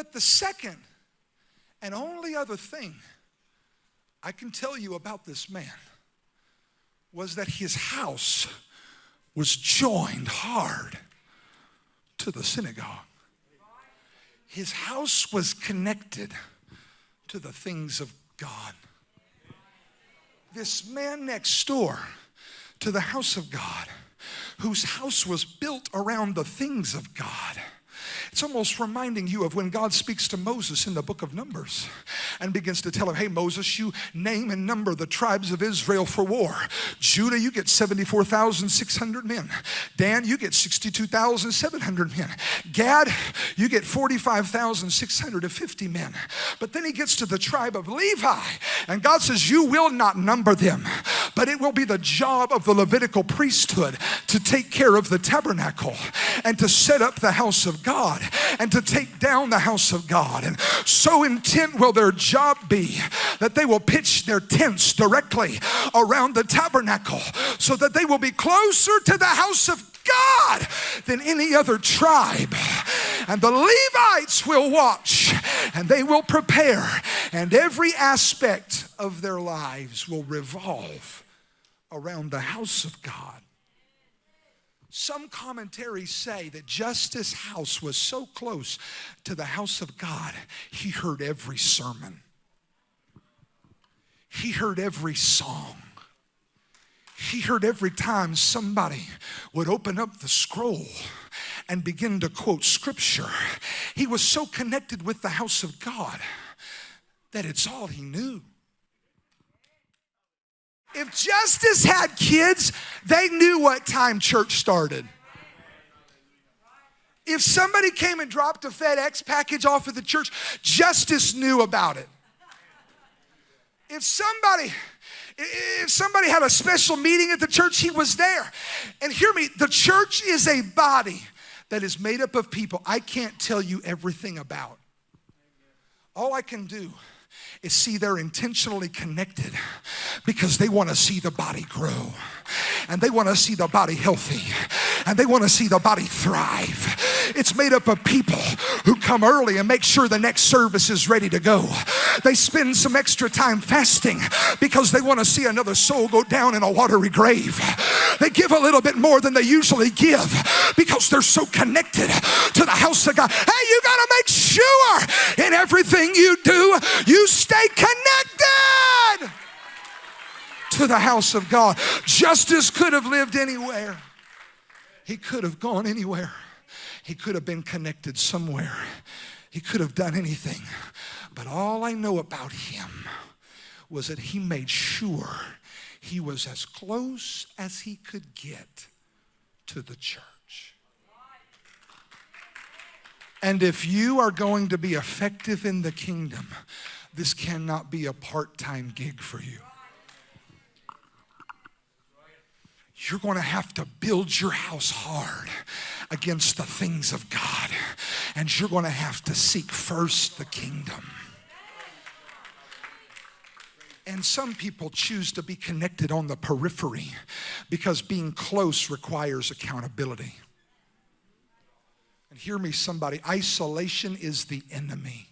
But the second and only other thing I can tell you about this man was that his house was joined hard to the synagogue. His house was connected to the things of God. This man next door to the house of God, whose house was built around the things of God. It's almost reminding you of when God speaks to Moses in the book of Numbers and begins to tell him, hey, Moses, you name and number the tribes of Israel for war. Judah, you get 74,600 men. Dan, you get 62,700 men. Gad, you get 45,650 men. But then he gets to the tribe of Levi, and God says, you will not number them, but it will be the job of the Levitical priesthood to take care of the tabernacle and to set up the house of God and to take down the house of God. And so intent will their job be that they will pitch their tents directly around the tabernacle so that they will be closer to the house of God than any other tribe. And the Levites will watch and they will prepare, and every aspect of their lives will revolve around the house of God. Some commentaries say that Justice's house was so close to the house of God, he heard every sermon. He heard every song. He heard every time somebody would open up the scroll and begin to quote scripture. He was so connected with the house of God that it's all he knew. If Justice had kids, they knew what time church started. If somebody came and dropped a FedEx package off at the church, Justice knew about it. If somebody had a special meeting at the church, he was there. And hear me, the church is a body that is made up of people I can't tell you everything about. All I can do is see they're intentionally connected because they want to see the body grow, and they want to see the body healthy, and they want to see the body thrive. It's made up of people who come early and make sure the next service is ready to go. They spend some extra time fasting because they want to see another soul go down in a watery grave. They give a little bit more than they usually give because they're so connected to the house of God. Hey, you got to make sure in everything you do, you stay connected to the house of God. Justice could have lived anywhere. He could have gone anywhere. He could have been connected somewhere. He could have done anything. But all I know about him was that he made sure he was as close as he could get to the church. And if you are going to be effective in the kingdom, this cannot be a part-time gig for you. You're going to have to build your house hard against the things of God. And you're going to have to seek first the kingdom. And some people choose to be connected on the periphery because being close requires accountability. And hear me, somebody, isolation is the enemy.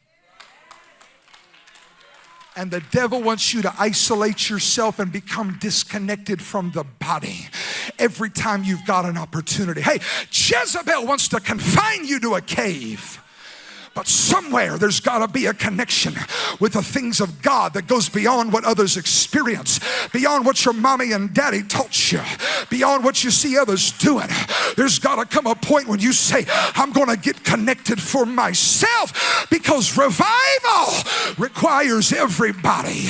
And the devil wants you to isolate yourself and become disconnected from the body every time you've got an opportunity. Hey, Jezebel wants to confine you to a cave. But somewhere there's got to be a connection with the things of God that goes beyond what others experience, beyond what your mommy and daddy taught you, beyond what you see others doing. There's got to come a point when you say, I'm going to get connected for myself, because revival requires everybody.